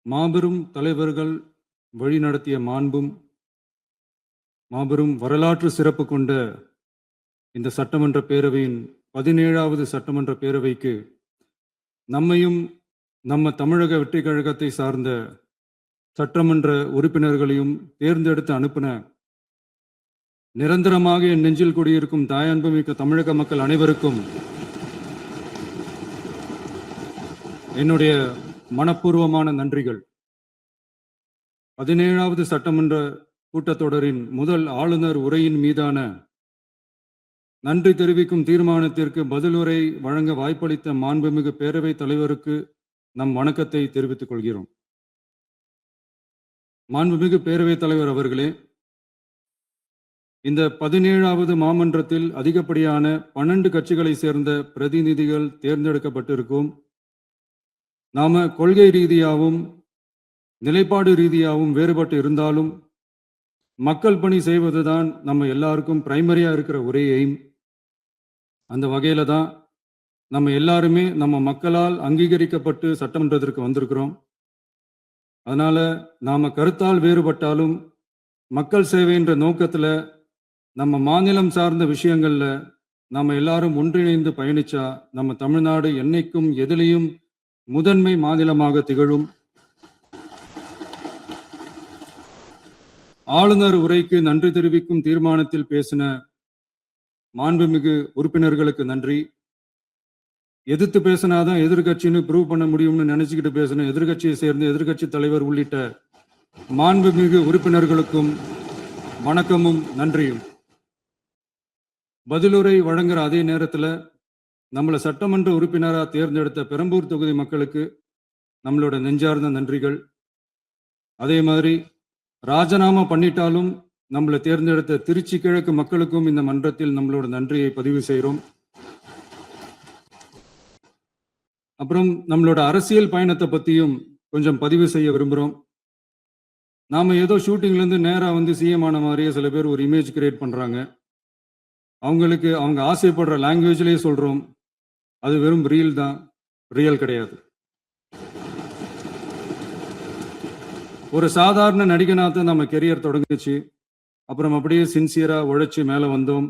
மாபெரும் தலைவர்கள் வழிநடத்திய மாண்பும் மாபெரும் வரலாற்று சிறப்பு கொண்ட இந்த சட்டமன்ற பேரவையின் 17வது சட்டமன்ற பேரவைக்கு நம்மையும் நம்ம தமிழக வெற்றி கழகத்தை சார்ந்த சட்டமன்ற உறுப்பினர்களையும் தேர்ந்தெடுத்து அனுப்பின நிரந்தரமாக என் நெஞ்சில் குடியிருக்கும் தாயன்புமிக்க தமிழக மக்கள் அனைவருக்கும் என்னுடைய மனப்பூர்வமான நன்றிகள். 17வது சட்டமன்ற கூட்டத்தொடரின் முதல் ஆளுநர் உரையின் மீதான நன்றி தெரிவிக்கும் தீர்மானத்திற்கு பதிலுரை வழங்க வாய்ப்பளித்த மாண்புமிகு பேரவைத் தலைவருக்கு நம் வணக்கத்தை தெரிவித்துக் கொள்கிறோம். மாண்புமிகு பேரவைத் தலைவர் அவர்களே, இந்த 17வது மாமன்றத்தில் அதிகப்படியான 12 கட்சிகளை சேர்ந்த பிரதிநிதிகள் தேர்ந்தெடுக்கப்பட்டிருக்கும். நாம கொள்கை ரீதியாகவும் நிலைப்பாடு ரீதியாகவும் வேறுபட்டு இருந்தாலும் மக்கள் பணி செய்வதுதான் நம்ம எல்லாருக்கும் பிரைமரியா இருக்கிற ஒரே எய்ம். அந்த வகையில தான் நம்ம எல்லாருமே நம்ம மக்களால் அங்கீகரிக்கப்பட்டு சட்டமன்றத்திற்கு வந்திருக்கிறோம். அதனால நாம கருத்தால் வேறுபட்டாலும் மக்கள் சேவை என்ற நோக்கத்துல நம்ம மாநிலம் சார்ந்த விஷயங்கள்ல நாம எல்லாரும் ஒன்றிணைந்து பயணிச்சா நம்ம தமிழ்நாடு என்னைக்கும் எதிலையும் முதன்மை மாநிலமாக திகழும். ஆளுநர் உரைக்கு நன்றி தெரிவிக்கும் தீர்மானத்தில் பேசின மாண்புமிகு உறுப்பினர்களுக்கு நன்றி. எதிர்த்து பேசினாதான் எதிர்கட்சின்னு ப்ரூவ் பண்ண முடியும்னு நினைச்சுக்கிட்டு பேசின எதிர்கட்சியை சேர்ந்த எதிர்கட்சி தலைவர் உள்ளிட்ட மாண்புமிகு உறுப்பினர்களுக்கும் வணக்கமும் நன்றியும். பதிலுரை வழங்குற அதே நேரத்தில் நம்மளை சட்டமன்ற உறுப்பினராக தேர்ந்தெடுத்த பெரம்பூர் தொகுதி மக்களுக்கு நம்மளோட நெஞ்சார்ந்த நன்றிகள். அதே மாதிரி ராஜினாமா பண்ணிட்டாலும் நம்மளை தேர்ந்தெடுத்த திருச்சி கிழக்கு மக்களுக்கும் இந்த மன்றத்தில் நம்மளோட நன்றியை பதிவு செய்கிறோம். அப்புறம் நம்மளோட அரசியல் பயணத்தை பற்றியும் கொஞ்சம் பதிவு செய்ய விரும்புகிறோம். நாம ஏதோ ஷூட்டிங்லேருந்து நேராக வந்து சிஎம் ஆன மாதிரியே சில பேர் ஒரு இமேஜ் கிரியேட் பண்ணுறாங்க. அவங்களுக்கு அவங்க ஆசைப்படுற லாங்குவேஜ்லேயே சொல்கிறோம், அது வெறும் ரீல் தான், ரியல் கிடையாது. ஒரு சாதாரண நடிகனாக நம்ம கெரியர் தொடங்குச்சு. அப்புறம் அப்படியே சின்சியராக உழைச்சி மேலே வந்தோம்.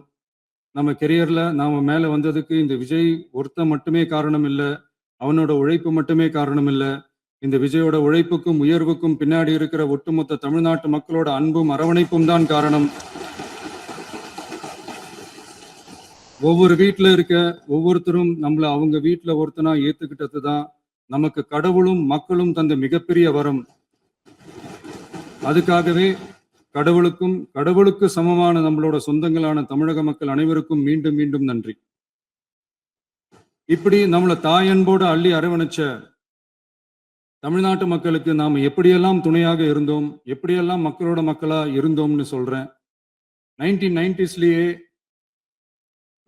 நம்ம கெரியரில் நாம் மேலே வந்ததுக்கு இந்த விஜய் ஒருத்தன் மட்டுமே காரணம் இல்லை, அவனோட உழைப்பு மட்டுமே காரணம் இல்லை. இந்த விஜயோட உழைப்புக்கும் உயர்வுக்கும் பின்னாடி இருக்கிற ஒட்டுமொத்த தமிழ்நாட்டு மக்களோட அன்பும் அரவணைப்பும் தான் காரணம். ஒவ்வொரு வீட்டில் இருக்க ஒவ்வொருத்தரும் நம்மளை அவங்க வீட்டில் ஒருத்தனா ஏற்றுக்கிட்டது தான் நமக்கு கடவுளும் மக்களும் தந்த மிகப்பெரிய வரம். அதுக்காகவே கடவுளுக்கு சமமான நம்மளோட சொந்தங்களான தமிழக மக்கள் அனைவருக்கும் மீண்டும் மீண்டும் நன்றி. இப்படி நம்மளை தாயன்போடு அள்ளி அரவணைச்ச தமிழ்நாட்டு மக்களுக்கு நாம் எப்படியெல்லாம் துணையாக இருந்தோம், எப்படியெல்லாம் மக்களோட மக்களா இருந்தோம்னு சொல்றேன். 1990ஸ்லயே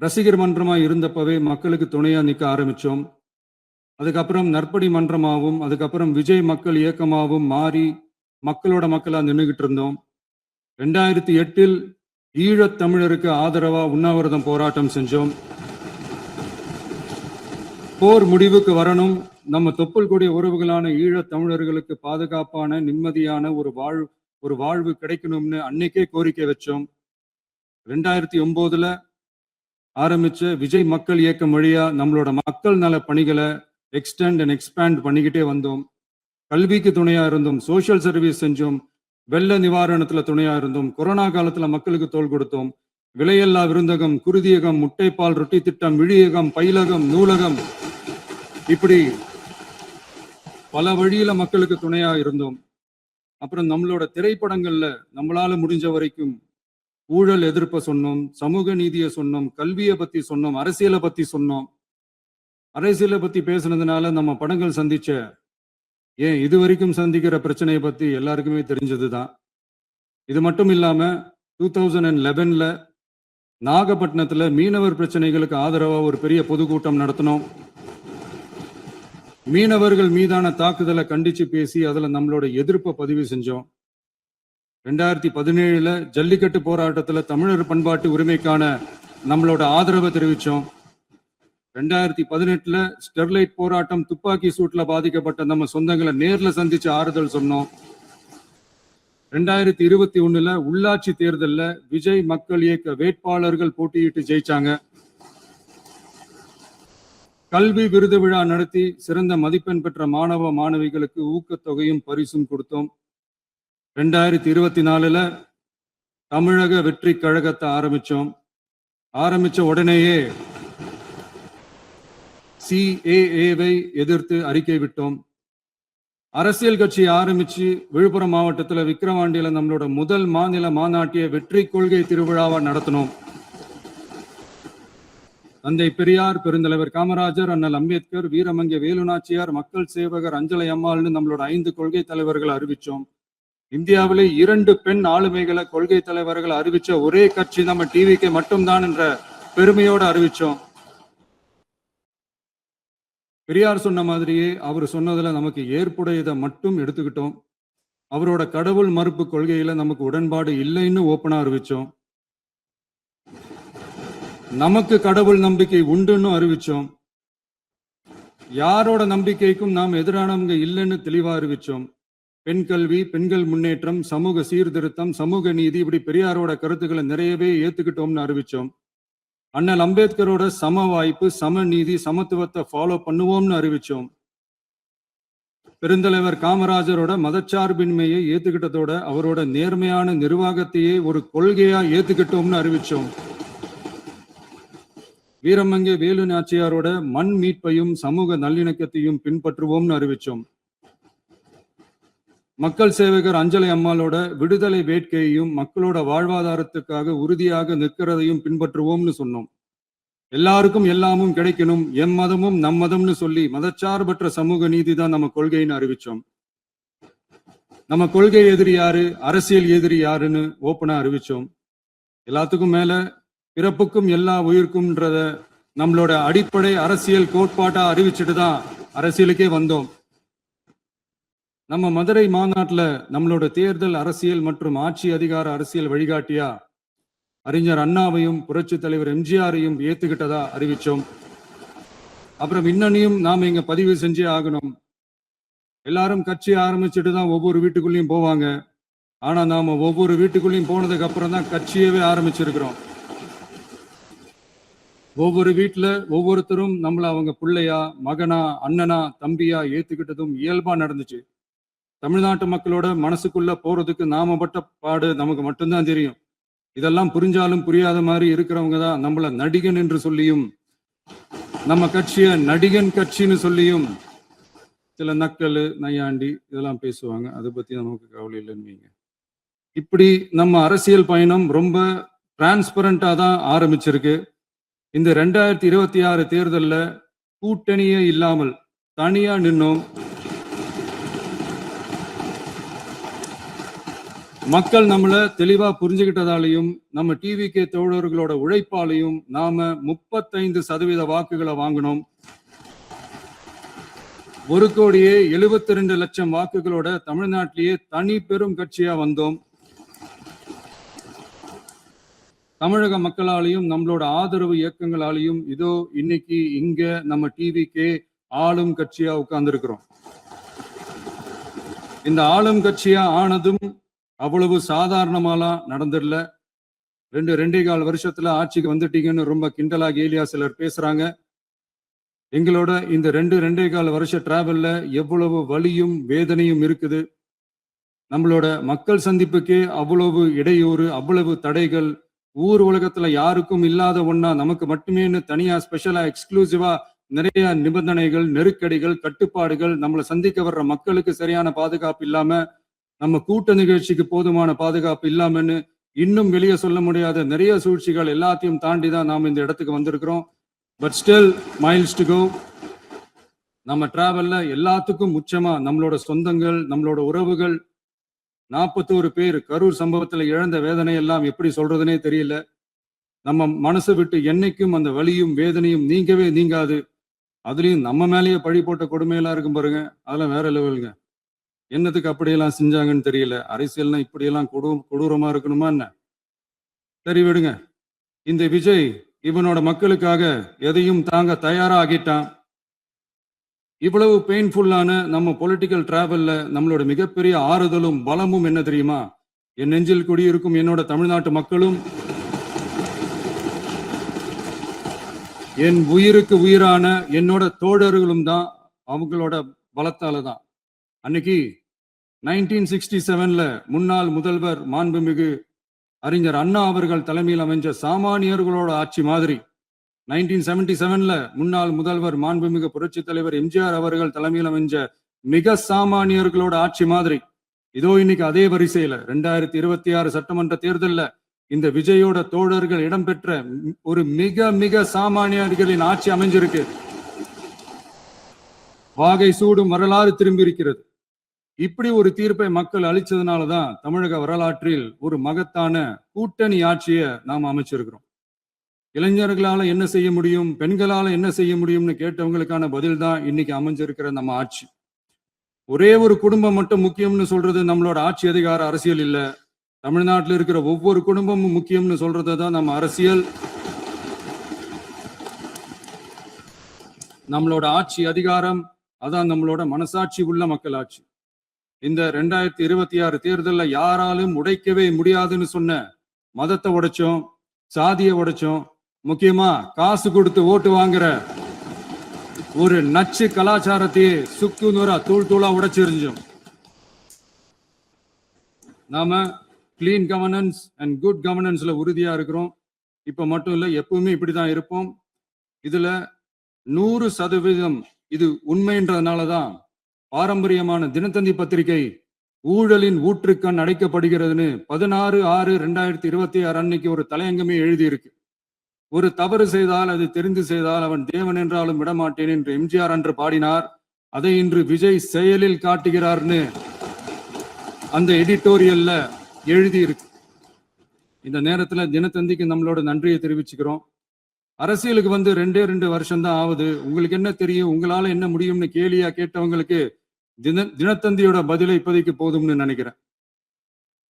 ரசிகர் மன்றமா இருந்தப்பவே மக்களுக்கு துணையா நிற்க ஆரம்பிச்சோம். அதுக்கப்புறம் நற்படி மன்றமாகவும் அதுக்கப்புறம் விஜய் மக்கள் இயக்கமாகவும் மாறி மக்களோட மக்களா நின்றுகிட்டு இருந்தோம். 2008 ஈழத் தமிழருக்கு ஆதரவா உண்ணாவிரதம் போராட்டம் செஞ்சோம். போர் முடிவுக்கு வரணும், நம்ம தொப்புள் கொடிய உறவுகளான ஈழத் தமிழர்களுக்கு பாதுகாப்பான நிம்மதியான ஒரு வாழ்வு கிடைக்கணும்னு அன்னைக்கே கோரிக்கை வச்சோம். 2009 ஆரம்பிச்ச விஜய் மக்கள் இயக்கம் வழியா நம்மளோட மக்கள் நல பணிகளை எக்ஸ்டெண்ட் அண்ட் எக்ஸ்பேண்ட் பண்ணிக்கிட்டே வந்தோம். கல்விக்கு துணையா இருந்தோம், சோசியல் சர்வீஸ் செஞ்சோம், வெள்ள நிவாரணத்துல துணையா இருந்தோம், கொரோனா காலத்துல மக்களுக்கு தோள் கொடுத்தோம். விலையில்லா விருந்தகம், குருதியகம், முட்டைப்பால் ரொட்டி திட்டம், விழியகம், பயிலகம், நூலகம், இப்படி பல வழியில மக்களுக்கு துணையா இருந்தோம். அப்புறம் நம்மளோட திரைப்படங்கள்ல நம்மளால முடிஞ்ச வரைக்கும் ஊழல் எதிர்ப்பை சொன்னோம், சமூக நீதியை சொன்னோம், கல்வியை பத்தி சொன்னோம், அரசியலை பத்தி சொன்னோம். அரசியலை பத்தி பேசுனதுனால நம்ம படங்கள் சந்திச்ச இது வரைக்கும் சந்திக்கிற பிரச்சனையை பத்தி எல்லாருக்குமே தெரிஞ்சதுதான். இது மட்டும் இல்லாம 2011 நாகப்பட்டினத்துல மீனவர் பிரச்சனைகளுக்கு ஆதரவா ஒரு பெரிய பொதுக்கூட்டம் நடத்தினோம். மீனவர்கள் மீதான தாக்குதலை கண்டிச்சு பேசி அதுல நம்மளோட எதிர்ப்பை பதிவு செஞ்சோம். 2017 ஜல்லிக்கட்டு போராட்டத்துல தமிழர் பண்பாட்டு உரிமைக்கான நம்மளோட ஆதரவை தெரிவிச்சோம். 2018 ஸ்டெர்லைட் போராட்டம் துப்பாக்கி சூட்ல பாதிக்கப்பட்ட நம்ம சொந்தங்களை நேர்ல சந்திச்சு ஆறுதல் சொன்னோம். 2021 உள்ளாட்சி தேர்தல்ல விஜய் மக்கள் இயக்க வேட்பாளர்கள் போட்டியிட்டு ஜெயிச்சாங்க. கல்வி விருது விழா நடத்தி சிறந்த மதிப்பெண் பெற்ற மாணவ மாணவிகளுக்கு ஊக்கத்தொகையும் பரிசும் கொடுத்தோம். 2024 தமிழக வெற்றி கழகத்தை ஆரம்பிச்ச உடனேயே CAA-வை எதிர்த்து அறிக்கை விட்டோம். அரசியல் கட்சி ஆரம்பிச்சு விழுப்புரம் மாவட்டத்துல விக்கிரவாண்டியில நம்மளோட முதல் மாநில மாநாட்டிய வெற்றி கொள்கை திருவிழாவை நடத்தினோம். தந்தை பெரியார், பெருந்தலைவர் காமராஜர், அண்ணல் அம்பேத்கர், வீரமங்கை வேலுநாச்சியார், மக்கள் சேவகர் அஞ்சலை அம்மாள்னு நம்மளோட 5 கொள்கை தலைவர்கள் அறிவிச்சோம். இந்தியாவிலே 2 பெண் ஆளுமைகளை கொள்கை தலைவர்கள் அறிவிச்ச ஒரே கட்சி நம்ம டிவிக்கு மட்டும்தான் என்ற பெருமையோடு அறிவிச்சோம். பெரியார் சொன்ன மாதிரியே அவர் சொன்னதுல நமக்கு ஏற்புடையதை மட்டும் எடுத்துக்கிட்டோம். அவரோட கடவுள் மறுப்பு கொள்கையில நமக்கு உடன்பாடு இல்லைன்னு ஓப்பனா அறிவிச்சோம். நமக்கு கடவுள் நம்பிக்கை உண்டுன்னு அறிவிச்சோம். யாரோட நம்பிக்கைக்கும் நாம் எதிரானவங்க இல்லைன்னு தெளிவா அறிவிச்சோம். பெண் கல்வி, பெண்கள் முன்னேற்றம், சமூக சீர்திருத்தம், சமூக நீதி, இப்படி பெரியாரோட கருத்துக்களை நிறையவே ஏத்துக்கிட்டோம்னு அறிவிச்சோம். அண்ணல் அம்பேத்கரோட சம வாய்ப்பு, சம நீதி, சமத்துவத்தை ஃபாலோ பண்ணுவோம்னு அறிவிச்சோம். பெருந்தலைவர் காமராஜரோட மதச்சார்பின்மையை ஏத்துக்கிட்டதோட அவரோட நேர்மையான நிர்வாகத்தையே ஒரு கொள்கையா ஏத்துக்கிட்டோம்னு அறிவிச்சோம். வீரமங்கை வேலு நாச்சியாரோட மண் மீட்பையும் சமூக நல்லிணக்கத்தையும் பின்பற்றுவோம்னு அறிவிச்சோம். மக்கள் சேவகர் அஞ்சலை அம்மாளோட விடுதலை வேட்கையையும் மக்களோட வாழ்வாதாரத்துக்காக உறுதியாக நிற்கிறதையும் பின்பற்றுவோம்னு சொன்னோம். எல்லாருக்கும் எல்லாமும் கிடைக்கணும், எம் மதமும் நம் மதம்னு சொல்லி மதச்சார்பற்ற சமூக நீதி தான் நம்ம கொள்கைன்னு அறிவிச்சோம். நம்ம கொள்கை எதிரி யாரு, அரசியல் எதிரி யாருன்னு ஓப்பனா அறிவிச்சோம். எல்லாத்துக்கும் மேல பிறப்புக்கும் எல்லா உயிருக்கும்ன்றத நம்மளோட அடிப்படை அரசியல் கோட்பாட்டா அறிவிச்சுட்டு தான் அரசியலுக்கே வந்தோம். நம்ம மதுரை மாநாட்டுல நம்மளோட தேர்தல் அரசியல் மற்றும் ஆட்சி அதிகார அரசியல் வழிகாட்டியா அறிஞர் அண்ணாவையும் புரட்சி தலைவர் எம்ஜிஆரையும் ஏத்துக்கிட்டதா அறிவிச்சோம். அப்புறம் இன்னனையும் நாம இங்க பதிவு செஞ்சே ஆகணும். எல்லாரும் கட்சி ஆரம்பிச்சுட்டு தான் ஒவ்வொரு வீட்டுக்குள்ளேயும் போவாங்க. ஆனா நாம ஒவ்வொரு வீட்டுக்குள்ளேயும் போனதுக்கு அப்புறம் தான் கட்சியவே ஆரம்பிச்சிருக்கிறோம். ஒவ்வொரு வீட்டுல ஒவ்வொருத்தரும் நம்மள அவங்க பிள்ளையா, மகனா, அண்ணனா, தம்பியா ஏத்துக்கிட்டதும் இயல்பா நடந்துச்சு. தமிழ்நாட்டு மக்களோட மனசுக்குள்ள போறதுக்கு நாம பட்ட பாடு நமக்கு மட்டும்தான் தெரியும். இதெல்லாம் புரிஞ்சாலும் புரியாத மாதிரி இருக்கிறவங்க தான் நம்மள நடிகன் என்று சொல்லியும், நம்ம கட்சிய நடிகன் கட்சின்னு சொல்லியும் சில நக்கல், நையாண்டி இதெல்லாம் பேசுவாங்க. அதை பத்தி நமக்கு கவலை இல்லைன்னு. இப்படி நம்ம அரசியல் பயணம் ரொம்ப டிரான்ஸ்பரண்டா தான் ஆரம்பிச்சிருக்கு. இந்த 2026 தேர்தல்ல கூட்டணியே இல்லாமல் தனியா நின்னோம். மக்கள் நம்மள தெளிவா புரிஞ்சுக்கிட்டதாலையும் நம்ம டிவிகே தோழர்களோட உழைப்பாலையும் நாம 35% வாக்குகளை வாங்கினோம். 1,72,00,000 வாக்குகளோட தமிழ்நாட்டிலேயே தனி பெரும் கட்சியா வந்தோம். தமிழக மக்களாலையும் நம்மளோட ஆதரவு இயக்கங்களாலையும் இதோ இன்னைக்கு இங்க நம்ம டிவிகே ஆளும் கட்சியா உட்கார்ந்துருக்கிறோம். இந்த ஆளும் கட்சியா ஆனதும் அவ்வளவு சாதாரணமாலாம் நடந்துடல. 2.25 வருஷத்துல ஆட்சிக்கு வந்துட்டீங்கன்னு ரொம்ப கிண்டலா கேலியா சிலர் பேசுறாங்க. எங்களோட இந்த 2.25 வருஷ டிராவல்ல எவ்வளவு வலியும் வேதனையும் இருக்குது. நம்மளோட மக்கள் சந்திப்புக்கே அவ்வளவு இடையூறு, அவ்வளவு தடைகள், ஊர் உலகத்துல யாருக்கும் இல்லாத ஒன்னா நமக்கு மட்டுமேன்னு தனியா ஸ்பெஷலா எக்ஸ்க்ளூசிவா நிறைய நிபந்தனைகள், நெருக்கடிகள், கட்டுப்பாடுகள், நம்மளை சந்திக்க வர்ற மக்களுக்கு சரியான பாதுகாப்பு இல்லாம, நம்ம கூட்ட நிகழ்ச்சிக்கு போதுமான பாதுகாப்பு இல்லாமன்னு இன்னும் வெளியே சொல்ல முடியாத நிறைய சூழ்ச்சிகள் எல்லாத்தையும் தாண்டி தான் நாம் இந்த இடத்துக்கு வந்திருக்கிறோம். But still miles to go. நம்ம டிராவல்ல எல்லாத்துக்கும் முச்சமா நம்மளோட சொந்தங்கள், நம்மளோட உறவுகள், 41 பேர் கரூர் சம்பவத்துல இழந்த வேதனை எல்லாம் எப்படி சொல்றதுனே தெரியல. நம்ம மனசை விட்டு என்னைக்கும் அந்த வலியும் வேதனையும் நீங்கவே நீங்காது. அதுலயும் நம்ம மேலேயே பழி போட்ட கொடுமையெல்லாம் இருக்கும் பாருங்க, அதெல்லாம் வேற லெவலுங்க. என்னத்துக்கு அப்படியெல்லாம் செஞ்சாங்கன்னு தெரியல. அரசியல்னா இப்படியெல்லாம் கொடூரமா இருக்கணுமா என்ன? சரி விடுங்க. இந்த விஜய் இவனோட மக்களுக்காக எதையும் தாங்க தயாராகிட்டான். இவ்வளவு பெயின்ஃபுல்லான நம்ம பொலிட்டிக்கல் டிராவல்ல நம்மளோட மிகப்பெரிய ஆறுதலும் பலமும் என்ன தெரியுமா? என் நெஞ்சில் குடியிருக்கும் என்னோட தமிழ்நாட்டு மக்களும், என் உயிருக்கு உயிரான என்னோட தோழர்களும் தான். அவங்களோட பலத்தால தான். அன்னைக்கு 1967ல முன்னாள் முதல்வர் மாண்புமிகு அறிஞர் அண்ணா அவர்கள் தலைமையில் அமைஞ்ச சாமானியர்களோட ஆட்சி மாதிரி 1977ல முன்னாள் முதல்வர் மாண்புமிகு புரட்சி தலைவர் எம்ஜிஆர் அவர்கள் தலைமையில் அமைஞ்ச மிக சாமானியர்களோட ஆட்சி மாதிரி இதோ இன்னைக்கு அதே வரிசையில 2026 சட்டமன்ற தேர்தல்ல இந்த விஜயோட தோழர்கள் இடம்பெற்ற ஒரு மிக மிக சாமானியர்களின் ஆட்சி அமைஞ்சிருக்கு. வாகை சூடும் வரலாறு திரும்பி இருக்கிறது. இப்படி ஒரு தீர்ப்பை மக்கள் அளிச்சதுனாலதான் தமிழக வரலாற்றில் ஒரு மகத்தான கூட்டணி ஆட்சியை நாம் அமைச்சிருக்கிறோம். இளைஞர்களால என்ன செய்ய முடியும், பெண்களால என்ன செய்ய முடியும்னு கேட்டவங்களுக்கான பதில் தான் இன்னைக்கு அமைஞ்சிருக்கிற நம்ம ஆட்சி. ஒரே ஒரு குடும்பம் மட்டும் முக்கியம்னு சொல்றது நம்மளோட ஆட்சி அதிகார அரசியல் இல்ல. தமிழ்நாட்டில் இருக்கிற ஒவ்வொரு குடும்பமும் முக்கியம்னு சொல்றது தான் நம்ம அரசியல். நம்மளோட ஆட்சி அதிகாரம் அதான் நம்மளோட மனசாட்சி உள்ள மக்கள் ஆட்சி. இந்த 2026 தேர்தல்ல யாராலும் உடைக்கவே முடியாதுன்னு சொன்ன மதத்தை உடைச்சோம், சாதியை உடைச்சோம், முக்கியமா காசு கொடுத்து ஓட்டு வாங்குற ஒரு நச்சு கலாச்சாரத்தையே சுக்கு நூறா தூள் தூளா உடைச்சிருந்தோம். நாம கிளீன் கவர்னன்ஸ் அண்ட் குட் கவர்னன்ஸ்ல உறுதியா இருக்கிறோம். இப்ப மட்டும் இல்ல, எப்பவுமே இப்படிதான் இருப்போம். இதுல 100% இது உண்மைன்றதுனாலதான் பாரம்பரியமான தினத்தந்தி பத்திரிகை ஊழலின் ஊற்றுக்கண் அடைக்கப்படுகிறதுன்னு 16/6/2026 அன்னைக்கு ஒரு தலையங்கமே எழுதியிருக்கு. ஒரு தவறு செய்தால் அது தெரிந்து செய்தால் அவன் தேவன் என்றாலும் விடமாட்டேன் என்று எம்ஜிஆர் அன்று பாடினார். அதை இன்று விஜய் செயலில் காட்டுகிறார்னு அந்த எடிட்டோரியல்ல எழுதி இருக்கு. இந்த நேரத்துல தினத்தந்திக்கு நம்மளோட நன்றியை தெரிவிச்சுக்கிறோம். அரசியலுக்கு வந்து 2 வருஷம் தான் ஆகுது. உங்களுக்கு என்ன தெரியும், உங்களால என்ன முடியும்னு கேலியா கேட்டவங்களுக்கு தினத்தந்தியோட பதிலை இப்போதைக்கு போதும்னு நினைக்கிறேன்.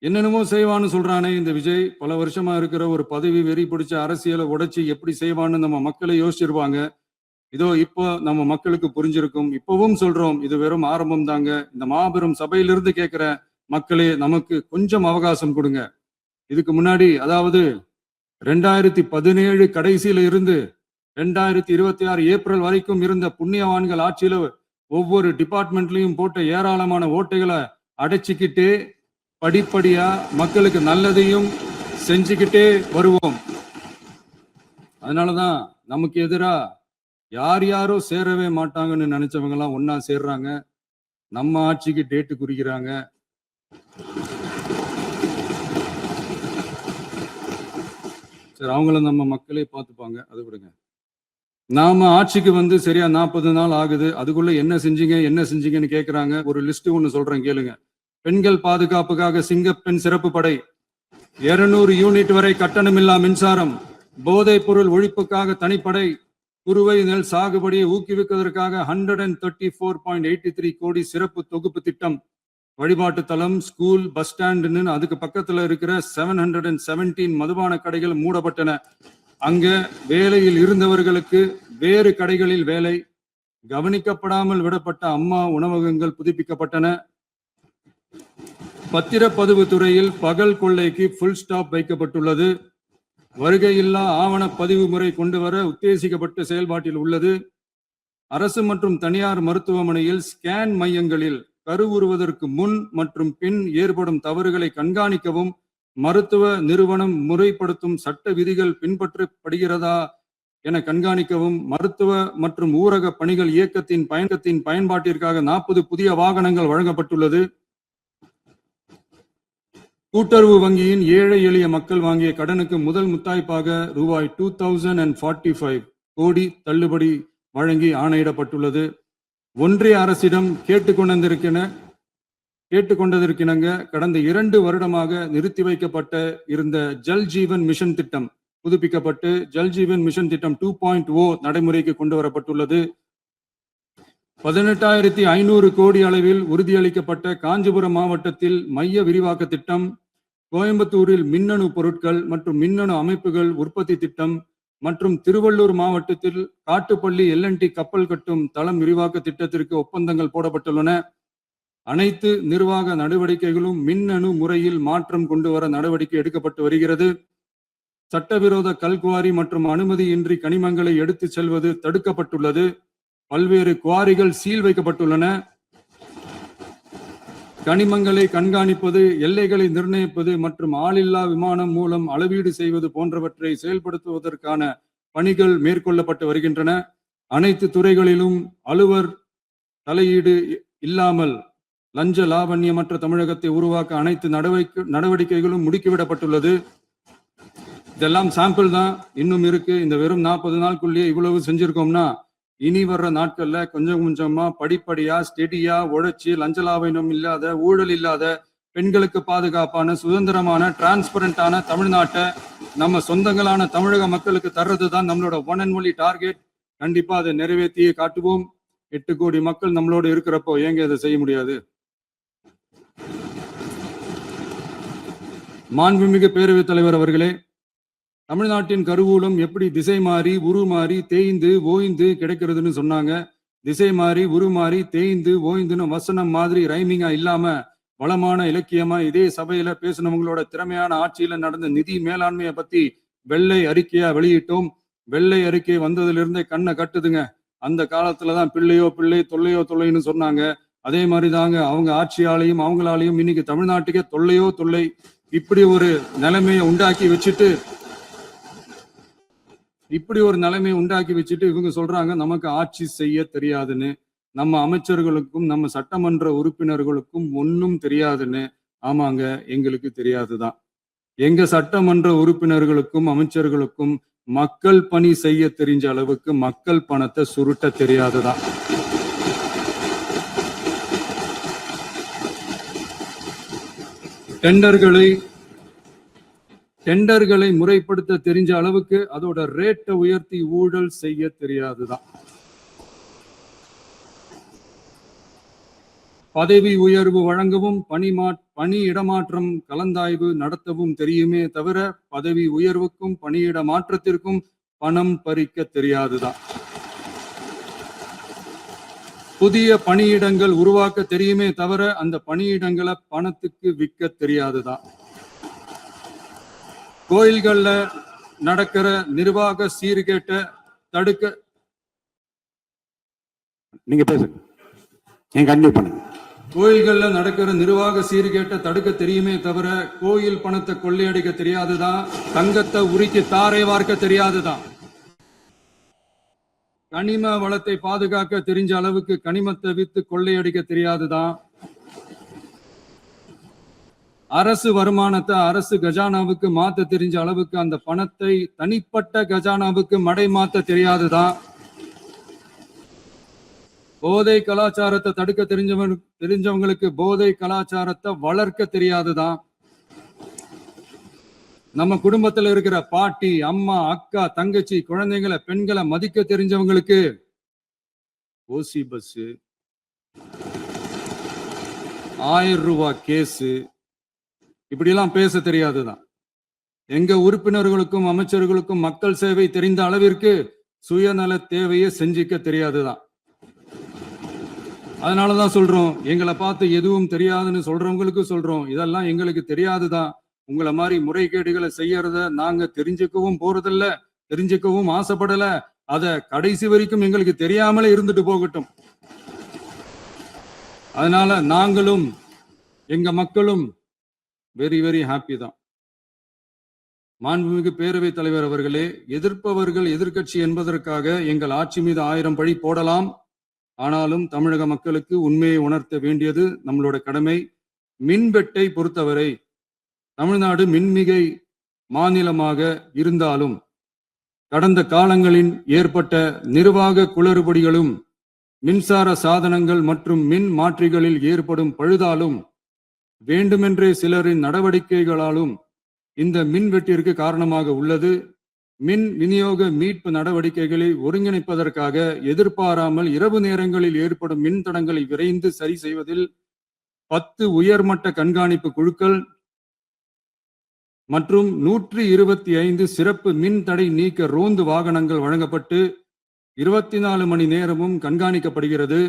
என்னென்னமோ செய்வான்னு சொல்றானே இந்த விஜய், பல வருஷமா இருக்கிற ஒரு பதவி வெறி பிடிச்ச அரசியலை உடைச்சு எப்படி செய்வான்னு நம்ம மக்களை யோசிச்சிருவாங்க. இதோ இப்போ நம்ம மக்களுக்கு புரிஞ்சிருக்கும். இப்பவும் சொல்றோம், இது வெறும் ஆரம்பம் தாங்க. இந்த மாபெரும் சபையிலிருந்து கேட்கிற மக்களே, நமக்கு கொஞ்சம் அவகாசம் கொடுங்க. இதுக்கு முன்னாடி, அதாவது 2017 கடைசியில இருந்து 2026 ஏப்ரல் வரைக்கும் இருந்த புண்ணியவான்கள் ஆட்சியில ஒவ்வொரு டிபார்ட்மெண்ட்லயும் போட்ட ஏராளமான ஓட்டைகளை அடைச்சிக்கிட்டே படிப்படியா மக்களுக்கு நல்லதையும் செஞ்சுக்கிட்டே வருவோம். அதனாலதான் நமக்கு எதிரா யார் யாரோ சேரவே மாட்டாங்கன்னு நினைச்சவங்க எல்லாம் ஒன்னா சேர்றாங்க. நம்ம ஆட்சிக்கு டேட்டு குறிக்கிறாங்க. சரி, அவங்களும் நம்ம மக்களே பார்த்துப்பாங்க, அது விடுங்க. நாம ஆட்சிக்கு வந்து சரியா 40 நாள் ஆகுது. அதுக்குள்ள என்ன செஞ்சீங்கன்னு கேட்கிறாங்க. ஒரு லிஸ்ட் ஒண்ணு சொல்றேன் கேளுங்க. பெண்கள் பாதுகாப்புக்காக சிங்கப்பெண் சிறப்பு படை, 200 யூனிட் வரை கட்டணமில்லா மின்சாரம், போதைப் பொருள் ஒழிப்புக்காக தனிப்படை, குறுவை நெல் சாகுபடியை ஊக்குவிப்பதற்காக 134.83 கோடி சிறப்பு தொகுப்பு திட்டம், வழிபாட்டு தலம், ஸ்கூல், பஸ் ஸ்டாண்டுன்னு அதுக்கு பக்கத்துல இருக்கிற 717 மதுபான கடைகள் மூடப்பட்டன. அங்க வேலையில் இருந்தவர்களுக்கு வேறு கடைகளில் வேலை, கவனிக்கப்படாமல் விடப்பட்ட அம்மா உணவகங்கள் புதுப்பிக்கப்பட்டன. பத்திரப்பதிவு துறையில் பகல் கொள்ளைக்கு ஃபுல் ஸ்டாப் வைக்கப்பட்டுள்ளது. வருகையில்லா ஆவண பதிவு முறை கொண்டு வர உத்தேசிக்கப்பட்ட செயல்பாட்டில் உள்ளது. அரசு மற்றும் தனியார் மருத்துவமனையில் ஸ்கேன் மையங்களில் கருவுறுவதற்கு முன் மற்றும் பின் ஏற்படும் தவறுகளை கண்காணிக்கவும், மருத்துவ நிறுவனம் முறைப்படுத்தும் சட்ட விதிகள் பின்பற்றப்படுகிறதா என கண்காணிக்கவும், மருத்துவ மற்றும் ஊரக பணிகள் இயக்கத்தின் பயன்பாட்டிற்காக 40 புதிய வாகனங்கள் வழங்கப்பட்டுள்ளது. கூட்டுறவு வங்கியின் ஏழை எளிய மக்கள் வாங்கிய கடனுக்கு முதல் முத்தாய்ப்பாக ரூபாய் 2045 கோடி தள்ளுபடி வழங்கி ஆணையிடப்பட்டுள்ளது. ஒன்றிய அரசிடம் கேட்டுக்கொண்டதற்கிணங்க கடந்த 2 வருடமாக நிறுத்தி வைக்கப்பட்ட இருந்த ஜல் ஜீவன் மிஷன் திட்டம் புதுப்பிக்கப்பட்டு ஜல் ஜீவன் மிஷன் திட்டம் 2.0 நடைமுறைக்கு கொண்டு வரப்பட்டுள்ளது. 18,500 கோடி அளவில் உறுதியளிக்கப்பட்ட காஞ்சிபுரம் மாவட்டத்தில் மைய விரிவாக்க திட்டம், கோயம்புத்தூரில் மின்னணு பொருட்கள் மற்றும் மின்னணு அமைப்புகள் உற்பத்தி திட்டம், மற்றும் திருவள்ளூர் மாவட்டத்தில் காட்டுப்பள்ளி LNT கப்பல் கட்டும் தளம் விரிவாக்க திட்டத்திற்கு ஒப்பந்தங்கள் போடப்பட்டுள்ளன. அனைத்து நிர்வாக நடவடிக்கைகளும் மின்னணு முறையில் மாற்றம் கொண்டு வர நடவடிக்கை எடுக்கப்பட்டு வருகிறது. சட்டவிரோத கல்குவாரி மற்றும் அனுமதியின்றி கனிமங்களை எடுத்து செல்வது தடுக்கப்பட்டுள்ளது. பல்வேறு குவாரிகள் சீல் வைக்கப்பட்டுள்ளன. கனிமங்களை கண்காணிப்பது, எல்லைகளை நிர்ணயிப்பது மற்றும் ஆளில்லா விமானம் மூலம் அளவீடு செய்வது போன்றவற்றை செயல்படுத்துவதற்கான பணிகள் மேற்கொள்ளப்பட்டு வருகின்றன. அனைத்து துறைகளிலும் அலுவலர் தலையீடு இல்லாமல் லஞ்ச லாவண்யமற்ற தமிழகத்தை உருவாக்க அனைத்து நடவடிக்கைகளும் முடுக்கிவிடப்பட்டுள்ளது. இதெல்லாம் சாம்பிள் தான், இன்னும் இருக்கு. இந்த வெறும் 40 நாளுக்குள்ளேயே இவ்வளவு செஞ்சிருக்கோம்னா இனி வர்ற நாட்கள்ல கொஞ்சம் கொஞ்சமா படிப்படியா ஸ்டெடியா உழைச்சி லஞ்ச லாவண்யம் இல்லாத, ஊழல் இல்லாத, பெண்களுக்கு பாதுகாப்பான, சுதந்திரமான, டிரான்ஸ்பரண்டான தமிழ்நாட்டை நம்ம சொந்தங்களான தமிழக மக்களுக்கு தர்றது தான் நம்மளோட ஒன் அண்ட் ஒன்லி டார்கெட். கண்டிப்பா அதை நிறைவேற்றியே காட்டுவோம். 8 கோடி மக்கள் நம்மளோட இருக்கிறப்போ ஏங்க இதை செய்ய முடியாது? மாண்புமிகு பேரவைத் தலைவர் அவர்களே, தமிழ்நாட்டின் கருவூலம் எப்படி திசை மாறி உருமாறி தேய்ந்து ஓய்ந்து கிடைக்கிறதுன்னு சொன்னாங்க. திசை மாறி உருமாறி தேய்ந்து ஓய்ந்துன்னு வசனம் மாதிரி ரைமிங்கா இல்லாம வளமான இலக்கியமா இதே சபையில பேசினவங்களோட திறமையான ஆட்சியில நடந்த நிதி மேலாண்மையை பத்தி வெள்ளை அறிக்கையா வெளியிட்டோம். வெள்ளை அறிக்கை வந்ததுல இருந்தே கண்ணை கட்டுதுங்க. அந்த காலத்துலதான் பிள்ளையோ பிள்ளை, தொல்லையோ தொல்லைன்னு சொன்னாங்க. அதே மாதிரி தாங்க அவங்க ஆட்சியாலையும் அவங்களாலையும் இன்னைக்கு தமிழ்நாட்டுக்கே தொல்லையோ தொல்லை. இப்படி ஒரு நிலைமையை உண்டாக்கி வச்சுட்டு இவங்க சொல்றாங்க நமக்கு ஆட்சி செய்ய தெரியாதுன்னு. நம்ம அமைச்சர்களுக்கும் நம்ம சட்டமன்ற உறுப்பினர்களுக்கும் ஒன்னும் தெரியாதுன்னு. ஆமாங்க, எங்களுக்கு தெரியாதுதான். எங்க சட்டமன்ற உறுப்பினர்களுக்கும் அமைச்சர்களுக்கும் மக்கள் பணி செய்ய தெரிஞ்ச அளவுக்கு மக்கள் பணத்தை சுருட்ட தெரியாதுதான். டெண்டர்களை முறைப்படுத்த தெரிஞ்ச அளவுக்கு அதோட ரேட்டை உயர்த்தி ஊழல் செய்ய தெரியாதுதான். பதவி உயர்வு வழங்கவும் பணி இடமாற்றம் கலந்தாய்வு நடத்தவும் தெரியுமே தவிர பதவி உயர்வுக்கும் பணியிட மாற்றத்திற்கும் பணம் பறிக்க தெரியாதுதான். புதிய பணியிடங்கள் உருவாக்க தெரியுமே தவிர அந்த பணியிடங்களை பணத்துக்கு விற்க தெரியாதுதான். கோயில்கள்ல நடக்கிற நிர்வாக சீர்கேட்டை தடுக்க நீங்க பேசுங்க, கண்டிப்பா பண்ணுங்க. கோயில்கள்ல நடக்கிற நிர்வாக சீர்கேட்டை தடுக்க தெரியுமே தவிர கோயில் பணத்தை கொள்ளையடிக்க தெரியாதுதான். தங்கத்தை உருக்கி தாரை வார்க்க தெரியாதுதான். கனிம வளத்தை பாதுகாக்க தெரிஞ்ச அளவுக்கு கனிமத்தை வித்து கொள்ளையடிக்க தெரியாதுதான். அரசு வருமானத்தை அரசு கஜானாவுக்கு மாத்த தெரிஞ்ச அளவுக்கு அந்த பணத்தை தனிப்பட்ட கஜானாவுக்கு மடை மாத்த தெரியாதுதான். போதை கலாச்சாரத்தை தடுக்க தெரிஞ்சவங்களுக்கு போதை கலாச்சாரத்தை வளர்க்க தெரியாதுதான். நம்ம குடும்பத்துல இருக்கிற பாட்டி, அம்மா, அக்கா, தங்கச்சி, குழந்தைங்களை, பெண்களை மதிக்க தெரிஞ்சவங்களுக்கு ஓசி பஸ், 1000 ரூபாய் கேஸு, இப்படி எல்லாம் பேச தெரியாதுதான். எங்க உறுப்பினர்களுக்கும் அமைச்சர்களுக்கும் மக்கள் சேவை தெரிந்த அளவிற்கு சுயநல தேவையை செஞ்சிக்க தெரியாதுதான். அதனாலதான் சொல்றோம், எங்களை பார்த்து எதுவும் தெரியாதுன்னு சொல்றவங்களுக்கு சொல்றோம், இதெல்லாம் எங்களுக்கு தெரியாதுதான். உங்களை மாதிரி முறைகேடுகளை செய்யறத நாங்க தெரிஞ்சுக்கவும் போறதில்ல, தெரிஞ்சுக்கவும் ஆசைப்படல. அத கடைசி வரைக்கும் எங்களுக்கு தெரியாமலே இருந்துட்டு போகட்டும். அதனால நாங்களும் எங்க மக்களும் வெரி வெரி ஹாப்பி தான். மாண்புமிகு பேரவைத் தலைவர் அவர்களே, எதிர்ப்பவர்கள் எதிர்க்கட்சி என்பதற்காக எங்கள் ஆட்சி மீது 1000 பழி போடலாம். ஆனாலும் தமிழக மக்களுக்கு உண்மையை உணர்த்த வேண்டியது நம்மளோட கடமை. மின்வெட்டை பொறுத்தவரை தமிழ்நாடு மின்மிகை மாநிலமாக இருந்தாலும் கடந்த காலங்களில் ஏற்பட்ட நிர்வாக குளறுபடிகளும் மின்சார சாதனங்கள் மற்றும் மின் மாற்றிகளில் ஏற்படும் பழுதாலும் வேண்டுமென்றே சிலரின் நடவடிக்கைகளாலும் இந்த மின்வெட்டிற்கு காரணமாக உள்ளது. மின் விநியோக மீட்பு நடவடிக்கைகளை ஒருங்கிணைப்பதற்காக எதிர்பாராமல் இரவு நேரங்களில் ஏற்படும் மின் தடங்களை விரைந்து சரி செய்வதில் 10 உயர்மட்ட கண்காணிப்பு குழுக்கள் மற்றும் 125 சிறப்பு மின் தடை நீக்க ரோந்து வாகனங்கள் வழங்கப்பட்டு 24 மணி நேரமும் கண்காணிக்கப்படுகிறது.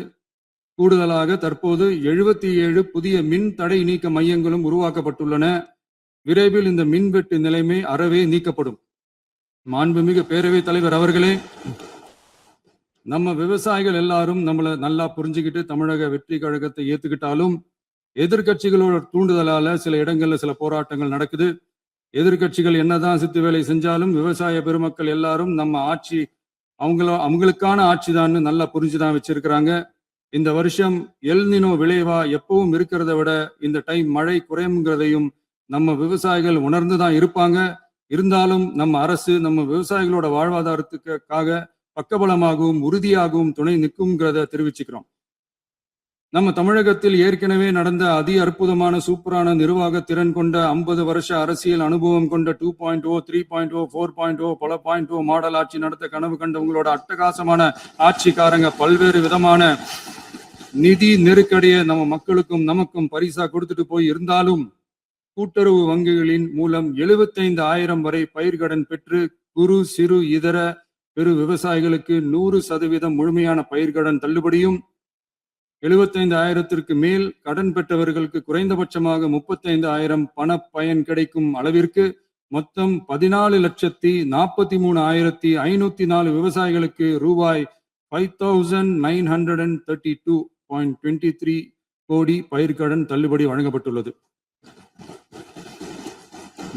கூடுதலாக தற்போது 77 புதிய மின் தடை நீக்க மையங்களும் உருவாக்கப்பட்டுள்ளன. விரைவில் இந்த மின்வெட்டு நிலைமை அறவே நீக்கப்படும். மாண்புமிகு பேரவைத் தலைவர் அவர்களே, நம்ம விவசாயிகள் எல்லாரும் நம்மள நல்லா புரிஞ்சுக்கிட்டு தமிழக வெற்றி கழகத்தை ஏத்துக்கிட்டாலும் எதிர்கட்சிகளோட தூண்டுதலால சில இடங்கள்ல சில போராட்டங்கள் நடக்குது. எதிர்கட்சிகள் என்னதான் சித்து வேலை செஞ்சாலும் விவசாய பெருமக்கள் எல்லாரும் நம்ம ஆட்சி அவங்களுக்கான ஆட்சி தான் நல்லா புரிஞ்சுதான் வச்சிருக்கிறாங்க. இந்த வருஷம் எல்னினோ விளைவா எப்பவும் இருக்கிறத விட இந்த டைம் மழை குறையுங்கிறதையும் நம்ம விவசாயிகள் உணர்ந்துதான் இருப்பாங்க. இருந்தாலும் நம்ம அரசு நம்ம விவசாயிகளோட வாழ்வாதாரத்துக்காக பக்கபலமாகவும் உறுதியாகவும் துணை நிற்கும்ங்கிறத தெரிவிச்சுக்கிறோம். நம்ம தமிழகத்தில் ஏற்கனவே நடந்த அதி அற்புதமான சூப்பரான நிர்வாக திறன் கொண்ட 50 வருஷ அரசியல் அனுபவம் கொண்ட 2.0, 3.0, 4.0 பல 0.0 மாடல் ஆட்சி நடத்த கனவு கண்டவங்களோட அட்டகாசமான ஆட்சிக்காரங்க பல்வேறு விதமான நிதி நெருக்கடியை நம்ம மக்களுக்கும் நமக்கும் பரிசா கொடுத்துட்டு போய் இருந்தாலும் கூட்டுறவு வங்கிகளின் மூலம் 75,000 வரை பயிர்கடன் பெற்று குறு சிறு இதர பெரு விவசாயிகளுக்கு 100% முழுமையான பயிர்கடன் தள்ளுபடியும் 75,000க்கு மேல் கடன் பெற்றவர்களுக்கு குறைந்தபட்சமாக 35,000 பண பயன் கிடைக்கும் அளவிற்கு மொத்தம் 14,43,504 விவசாயிகளுக்கு ரூபாய் 5,932.23 கோடி பயிர்கடன் தள்ளுபடி வழங்கப்பட்டுள்ளது.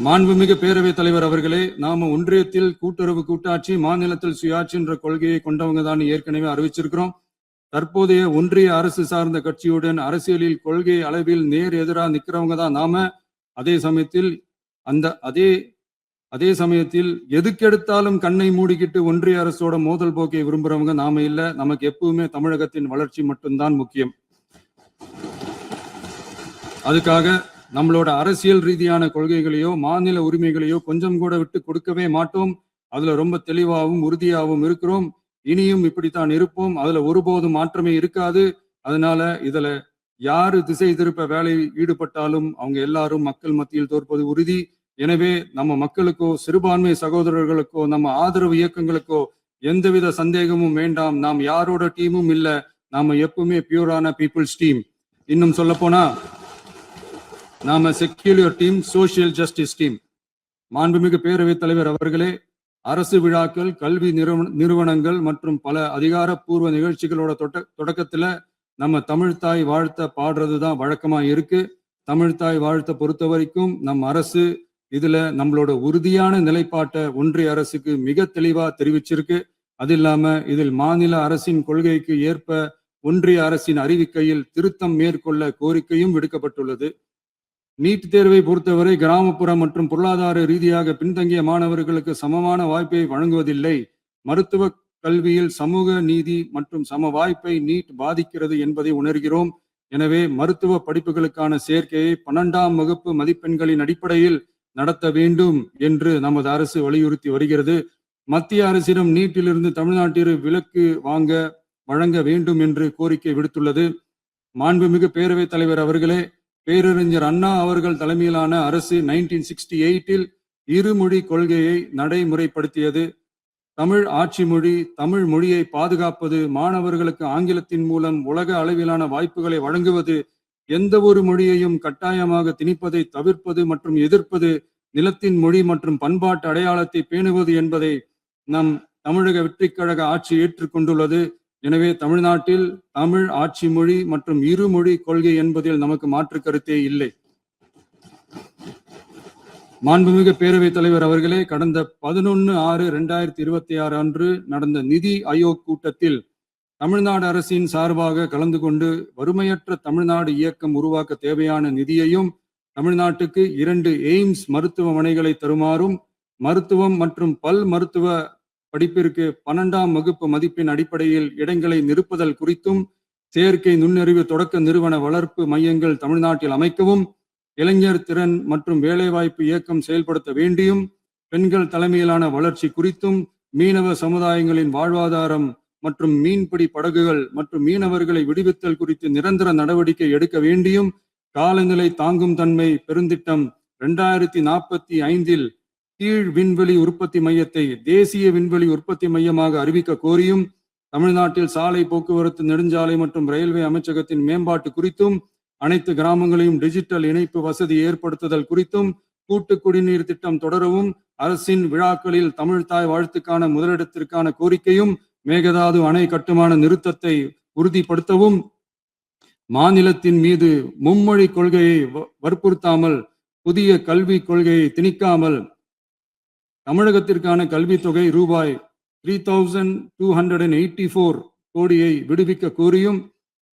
மாண்புமிகு பேரவைத் தலைவர் அவர்களே, நாம ஒன்றியத்தில் கூட்டுறவு கூட்டாட்சி, மாநிலத்தில் சுயாட்சி என்ற கொள்கையை கொண்டவங்க தான் ஏற்கனவே அறிவிச்சிருக்கிறோம். தற்போதைய ஒன்றிய அரசு சார்ந்த கட்சியுடன் அரசியலில் கொள்கை அளவில் நேர் எதிராக நிக்கிறவங்க தான் நாம. அதே சமயத்தில் எதுக்கெடுத்தாலும் கண்ணை மூடிக்கிட்டு ஒன்றிய அரசோட மோதல் போக்கை விரும்புறவங்க நாம இல்ல. நமக்கு எப்பவுமே தமிழகத்தின் வளர்ச்சி மட்டும்தான் முக்கியம். அதுக்காக நம்மளோட அரசியல் ரீதியான கொள்கைகளையோ மாநில உரிமைகளையோ கொஞ்சம் கூட விட்டு கொடுக்கவே மாட்டோம். அதுல ரொம்ப தெளிவாகவும் உறுதியாகவும் இருக்கிறோம். இனியும் இப்படித்தான் இருப்போம். அதுல ஒருபோதும் மாற்றமே இருக்காது. அதனால இதுல யாரு திசை திருப்ப வேலையில் ஈடுபட்டாலும் அவங்க எல்லாரும் மக்கள் மத்தியில் தோற்பது உறுதி. எனவே நம்ம மக்களுக்கோ சிறுபான்மை சகோதரர்களுக்கோ நம்ம ஆதரவு இயக்கங்களுக்கோ எந்தவித சந்தேகமும் வேண்டாம். நாம் யாரோட டீமும் இல்ல. நாம எப்பவுமே பியூரான பீப்புள்ஸ் டீம். இன்னும் சொல்ல போனா நாம secular team, social justice team. மாண்புமிகு பேரவைத் தலைவர் அவர்களே, அரசு விழாக்கள், கல்வி நிறுவனங்கள் மற்றும் பல அதிகாரப்பூர்வ நிகழ்ச்சிகளோட தொடக்கத்துல நம்ம தமிழ்தாய் வாழ்த்த பாடுறதுதான் வழக்கமா இருக்கு. தமிழ்தாய் வாழ்த்த பொறுத்த வரைக்கும் நம் அரசு இதுல நம்மளோட உறுதியான நிலைப்பாட்டை ஒன்றிய அரசுக்கு மிக தெளிவா தெரிவிச்சிருக்கு. அது இல்லாம இதில் மாநில அரசின் கொள்கைக்கு ஏற்ப ஒன்றிய அரசின் அறிவிக்கையில் திருத்தம் மேற்கொள்ள கோரிக்கையும் விடுக்கப்பட்டுள்ளது. நீட் தேர்வை பொறுத்தவரை கிராமப்புற மற்றும் பொருளாதார ரீதியாக பின்தங்கிய மாணவர்களுக்கு சமமான வாய்ப்பை வழங்குவதில்லை. மருத்துவ கல்வியில் சமூக நீதி மற்றும் சம வாய்ப்பை நீட் பாதிக்கிறது என்பதை உணர்கிறோம். எனவே மருத்துவ படிப்புகளுக்கான சேர்க்கையை 12ஆம் வகுப்பு மதிப்பெண்களின் அடிப்படையில் நடத்த வேண்டும் என்று நமது அரசு வலியுறுத்தி வருகிறது. மத்திய அரசிடம் நீட்டிலிருந்து தமிழ்நாட்டிற்கு விலக்கு வழங்க வேண்டும் என்று கோரிக்கை விடுத்துள்ளது. மாண்புமிகு பேரவைத் தலைவர் அவர்களே, பேரறிஞர் அண்ணா அவர்கள் தலைமையிலான அரசு 1968 இருமொழி கொள்கையை நடைமுறைப்படுத்தியது. தமிழ் ஆட்சி மொழி, தமிழ் மொழியை பாதுகாப்பது, மாணவர்களுக்கு ஆங்கிலத்தின் மூலம் உலக அளவிலான வாய்ப்புகளை வழங்குவது, எந்த ஒரு மொழியையும் கட்டாயமாக திணிப்பதை தவிர்ப்பது மற்றும் எதிர்ப்பது, நிலத்தின் மொழி மற்றும் பண்பாட்டு அடையாளத்தை பேணுவது என்பதை நம் தமிழக வெற்றிக் கழக ஆட்சி ஏற்றுக்கொண்டுள்ளது. எனவே தமிழ்நாட்டில் தமிழ் ஆட்சி மொழி மற்றும் இருமொழி கொள்கை என்பதில் நமக்கு மாற்று கருத்தே இல்லை. மாண்புமிகு பேரவைத் தலைவர் அவர்களே, கடந்த 11/6/2026 அன்று நடந்த நிதி ஆயோக் கூட்டத்தில் தமிழ்நாடு அரசின் சார்பாக கலந்து கொண்டு வறுமையற்ற தமிழ்நாடு இயக்கம் உருவாக்க தேவையான நிதியையும், தமிழ்நாட்டுக்கு 2 எய்ம்ஸ் மருத்துவமனைகளை தருமாறும், மருத்துவம் மற்றும் பல் மருத்துவ படிப்பிற்கு 12ஆம் வகுப்பு மதிப்பின் அடிப்படையில் இடங்களை நிரப்புதல் குறித்தும், செயற்கை நுண்ணறிவு தொடக்க நிறுவன வளர்ப்பு மையங்கள் தமிழ்நாட்டில் அமைக்கவும், இளைஞர் திறன் மற்றும் வேலைவாய்ப்பு இயக்கம் செயல்படுத்த வேண்டியும், பெண்கள் தலைமையிலான வளர்ச்சி குறித்தும், மீனவ சமுதாயங்களின் வாழ்வாதாரம் மற்றும் மீன்பிடி படகுகள் மற்றும் மீனவர்களை விடுவித்தல் குறித்து நிரந்தர நடவடிக்கை எடுக்க வேண்டியும், காலநிலை தாங்கும் தன்மை பெருந்திட்டம் 2045 கீழ் விண்வெளி உற்பத்தி மையத்தை தேசிய விண்வெளி உற்பத்தி மையமாக அறிவிக்க கோரியும், தமிழ்நாட்டில் சாலை போக்குவரத்து, நெடுஞ்சாலை மற்றும் ரயில்வே அமைச்சகத்தின் மேம்பாட்டு குறித்தும், அனைத்து கிராமங்களையும் டிஜிட்டல் இணைப்பு வசதி ஏற்படுத்துதல் குறித்தும், கூட்டு குடிநீர் திட்டம் தொடரவும், அரசின் விழாக்களில் தமிழ்தாய் வாழ்த்துக்கான முதலிடத்திற்கான கோரிக்கையும், மேகதாது அணை கட்டுமான நிறுத்தத்தை உறுதிப்படுத்தவும், மாநிலத்தின் மீது மும்மொழி கொள்கையை வற்புறுத்தாமல் புதிய கல்விக் கொள்கையை திணிக்காமல் தமிழகத்திற்கான கல்வித்தொகை ரூபாய் 3284 கோடியை விடுவிக்க கோரியும்,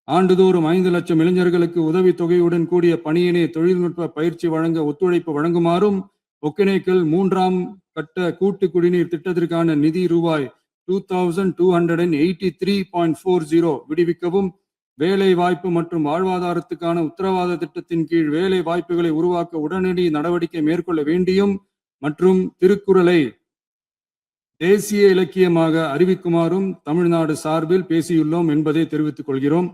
ஆண்டுதோறும் 5 லட்சம் இளைஞர்களுக்கு உதவித்தொகையுடன் கூடிய பணியினை தொழில்நுட்ப பயிற்சி வழங்க ஒத்துழைப்பு வழங்குமாறும், ஒகேனக்கல் 3ஆம் கட்ட கூட்டு குடிநீர் திட்டத்திற்கான நிதி ரூபாய் 2283.40 விடுவிக்கவும், வேலை வாய்ப்பு மற்றும் வாழ்வாதாரத்துக்கான உத்தரவாத திட்டத்தின் கீழ் வேலை வாய்ப்புகளை உருவாக்க உடனடி நடவடிக்கை மேற்கொள்ள வேண்டியும் மற்றும் திருக்குறளை தேசிய இலக்கியமாக அறிவிக்குமாறும் தமிழ்நாடு சார்பில் பேசியுள்ளோம் என்பதை தெரிவித்துக் கொள்கிறோம்.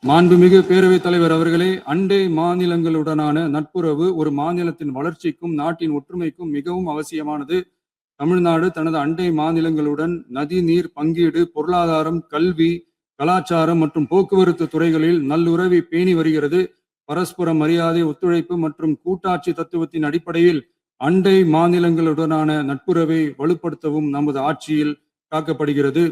மாண்புமிகு பேரவைத் தலைவர் அவர்களே, அண்டை மாநிலங்களுடனான நட்புறவு ஒரு மாநிலத்தின் வளர்ச்சிக்கும் நாட்டின் ஒற்றுமைக்கும் மிகவும் அவசியமானது. தமிழ்நாடு தனது அண்டை மாநிலங்களுடன் நதி நீர் பங்கீடு, பொருளாதாரம், கல்வி, கலாச்சாரம் மற்றும் போக்குவரத்து துறைகளில் நல்லுறவை பேணி வருகிறது. பரஸ்பர மரியாதை, ஒத்துழைப்பு மற்றும் கூட்டாட்சி தத்துவத்தின் அடிப்படையில் அண்டை மாநிலங்களுடனான நட்புறவை வலுப்படுத்தவும் நமது ஆட்சியில் காக்கப்படுகிறது.